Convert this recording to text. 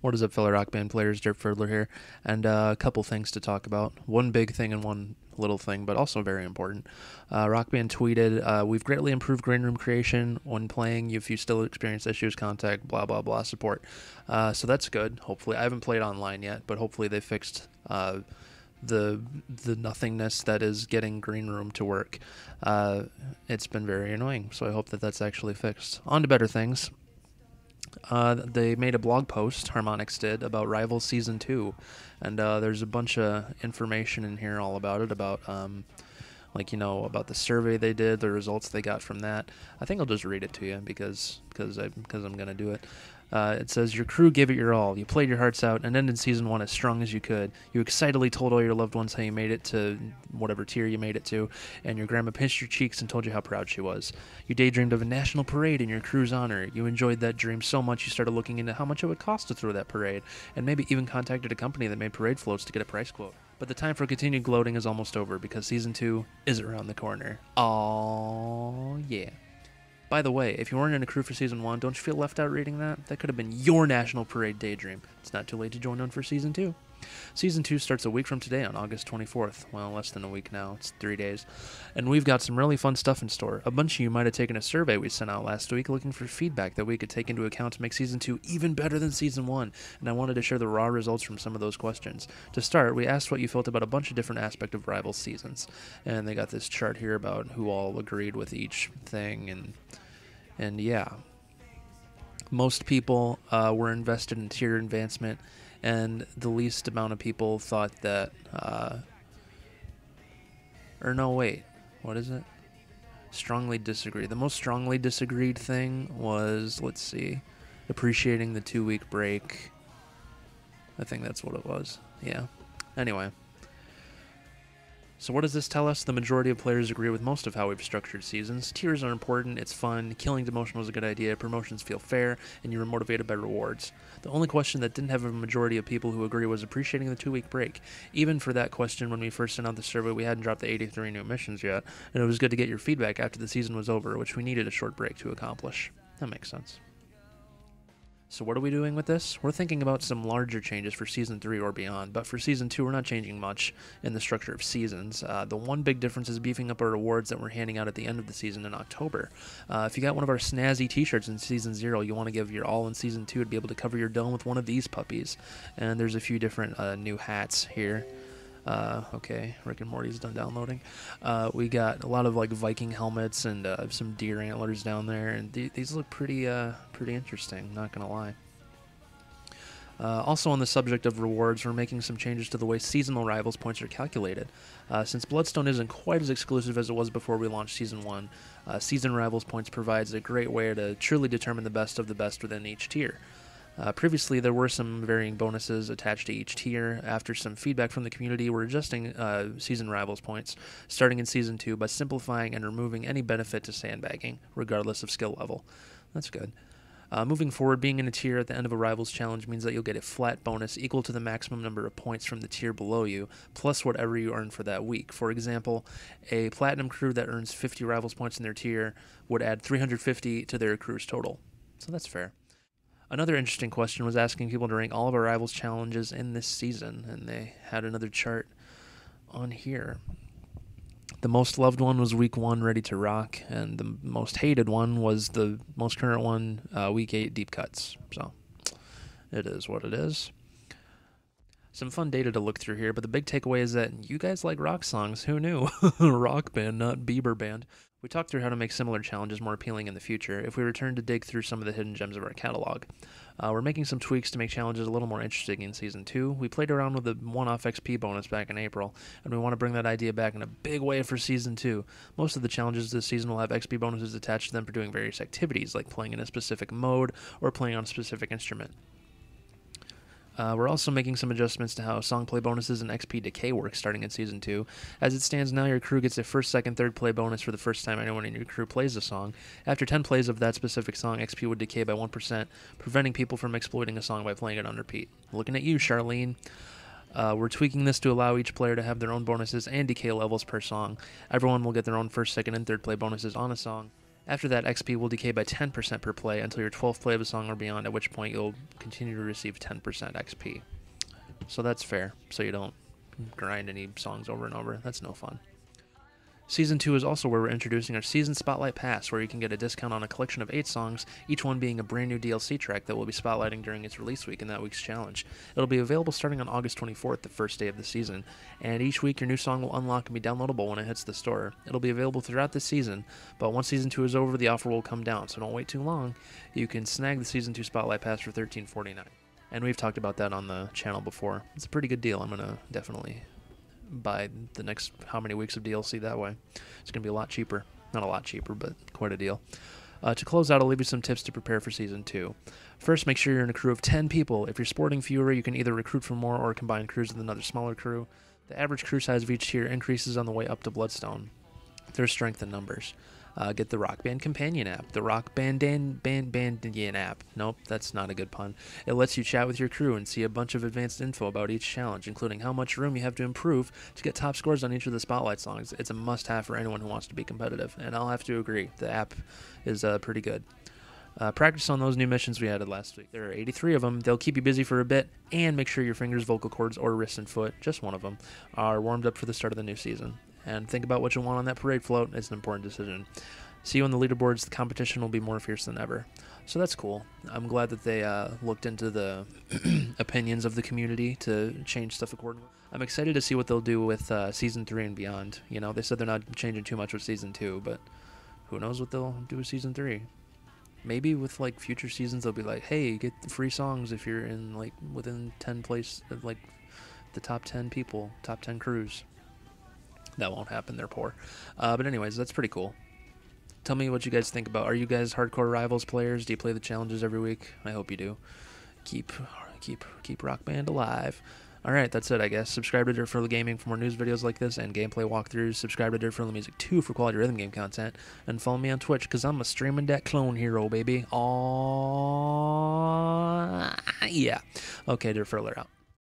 What is up, fellow Rock Band players? Dirt Fiddler here, and a couple things to talk about. One big thing and one little thing, but also very important. Rock Band tweeted, "We've greatly improved green room creation when playing. If you still experience issues, contact blah blah blah support." So that's good. Hopefully, I haven't played online yet, but hopefully they fixed the nothingness that is getting green room to work. It's been very annoying, so I hope that that's actually fixed. On to better things. They made a blog post, Harmonix did, about Rivals Season 2, and there's a bunch of information in here all about it, about, about the survey they did, the results they got from that. I think I'll just read it to you because I'm going to do it. It says, "Your crew gave it your all. You played your hearts out and ended Season 1 as strong as you could. You excitedly told all your loved ones how you made it to whatever tier you made it to, and your grandma pinched your cheeks and told you how proud she was. You daydreamed of a national parade in your crew's honor. You enjoyed that dream so much you started looking into how much it would cost to throw that parade, and maybe even contacted a company that made parade floats to get a price quote. But the time for continued gloating is almost over because Season 2 is around the corner. Aww, yeah." By the way, if you weren't in a crew for Season 1, don't you feel left out reading that? That could have been your National Parade daydream. It's not too late to join on for Season 2. Season 2 starts a week from today on August 24th. Well, less than a week now. It's 3 days. And we've got some really fun stuff in store. A bunch of you might have taken a survey we sent out last week looking for feedback that we could take into account to make Season 2 even better than Season 1, and I wanted to share the raw results from some of those questions. To start, we asked what you felt about a bunch of different aspects of Rivals seasons, and they got this chart here about who all agreed with each thing, and yeah, most people were invested in tier advancement, and the least amount of people thought that, what is it? Strongly disagreed. The most strongly disagreed thing was, let's see, appreciating the 2-week break. I think that's what it was. Yeah. Anyway. So what does this tell us? The majority of players agree with most of how we've structured seasons. Tiers are important, it's fun, killing demotion was a good idea, promotions feel fair, and you were motivated by rewards. The only question that didn't have a majority of people who agree was appreciating the 2-week break. Even for that question, when we first sent out the survey, we hadn't dropped the 83 new missions yet, and it was good to get your feedback after the season was over, which we needed a short break to accomplish. That makes sense. So what are we doing with this? We're thinking about some larger changes for Season 3 or beyond, but for Season 2 we're not changing much in the structure of seasons. The one big difference is beefing up our rewards that we're handing out at the end of the season in October. If you got one of our snazzy t-shirts in Season 0, you want to give your all in Season 2 to be able to cover your dome with one of these puppies. And there's a few different new hats here. Okay, Rick and Morty's done downloading. We got a lot of like Viking helmets and some deer antlers down there, and these look pretty interesting, not gonna lie. Also on the subject of rewards, we're making some changes to the way seasonal rivals points are calculated. Since Bloodstone isn't quite as exclusive as it was before we launched Season 1, Season Rivals points provides a great way to truly determine the best of the best within each tier. Previously, there were some varying bonuses attached to each tier. After some feedback from the community, we're adjusting Season Rivals points, starting in Season 2 by simplifying and removing any benefit to sandbagging, regardless of skill level. That's good. Moving forward, being in a tier at the end of a Rivals challenge means that you'll get a flat bonus equal to the maximum number of points from the tier below you, plus whatever you earn for that week. For example, a Platinum crew that earns 50 Rivals points in their tier would add 350 to their crew's total. So that's fair. Another interesting question was asking people to rank all of our Rivals challenges in this season, and they had another chart on here. The most loved one was Week 1, Ready to Rock, and the most hated one was the most current one, Week 8, Deep Cuts. So, it is what it is. Some fun data to look through here, but the big takeaway is that you guys like rock songs. Who knew? Rock band, not Bieber band. We talked through how to make similar challenges more appealing in the future if we return to dig through some of the hidden gems of our catalog. We're making some tweaks to make challenges a little more interesting in Season 2. We played around with the one-off XP bonus back in April, and we want to bring that idea back in a big way for Season 2. Most of the challenges this season will have XP bonuses attached to them for doing various activities, like playing in a specific mode or playing on a specific instrument. We're also making some adjustments to how song play bonuses and XP decay work starting in Season 2. As it stands now, your crew gets a first, second, third play bonus for the first time anyone in your crew plays a song. After 10 plays of that specific song, XP would decay by 1%, preventing people from exploiting a song by playing it on repeat. Looking at you, Charlene. We're tweaking this to allow each player to have their own bonuses and decay levels per song. Everyone will get their own first, second, and third play bonuses on a song, After that, XP will decay by 10% per play until your 12th play of a song or beyond, at which point you'll continue to receive 10% XP. So that's fair, so you don't grind any songs over and over. That's no fun. Season 2 is also where we're introducing our Season Spotlight Pass, where you can get a discount on a collection of 8 songs, each one being a brand new DLC track that we'll be spotlighting during its release week in that week's challenge. It'll be available starting on August 24th, the first day of the season, and each week your new song will unlock and be downloadable when it hits the store. It'll be available throughout the season, but once Season 2 is over, the offer will come down, so don't wait too long. You can snag the Season 2 Spotlight Pass for $13.49. And we've talked about that on the channel before. It's a pretty good deal. I'm going to definitely buy the next how many weeks of DLC that way. It's going to be a lot cheaper. Not a lot cheaper, but quite a deal. To close out, I'll leave you some tips to prepare for Season 2. First, make sure you're in a crew of 10 people. If you're sporting fewer, you can either recruit for more or combine crews with another smaller crew. The average crew size of each tier increases on the way up to Bloodstone. There's strength in numbers. Get the Rock Band Companion app. The Rock Bandian app. Nope, that's not a good pun. It lets you chat with your crew and see a bunch of advanced info about each challenge, including how much room you have to improve to get top scores on each of the Spotlight songs. It's a must-have for anyone who wants to be competitive, and I'll have to agree. The app is pretty good. Practice on those new missions we added last week. There are 83 of them. They'll keep you busy for a bit, and make sure your fingers, vocal cords, or wrist and foot, just one of them, are warmed up for the start of the new season. And think about what you want on that parade float. It's an important decision. See you on the leaderboards. The competition will be more fierce than ever. So that's cool. I'm glad that they looked into the opinions of the community to change stuff accordingly. I'm excited to see what they'll do with Season 3 and beyond. You know, they said they're not changing too much with Season 2, but who knows what they'll do with Season 3. Maybe with, like, future seasons, they'll be like, hey, get the free songs if you're in, like, within 10 place, like, the top 10 people, top 10 crews. That won't happen, they're poor. But anyways, that's pretty cool. Tell me what you guys think about. Are you guys hardcore Rivals players? Do you play the challenges every week? I hope you do. Keep Rock Band alive. Alright, that's it, I guess. Subscribe to Dirtfurly Gaming for more news videos like this and gameplay walkthroughs. Subscribe to Dirtfurly Music 2 for quality rhythm game content. And follow me on Twitch, because I'm a streaming that clone hero, baby. Aww, yeah. Okay, Dirtfurler out.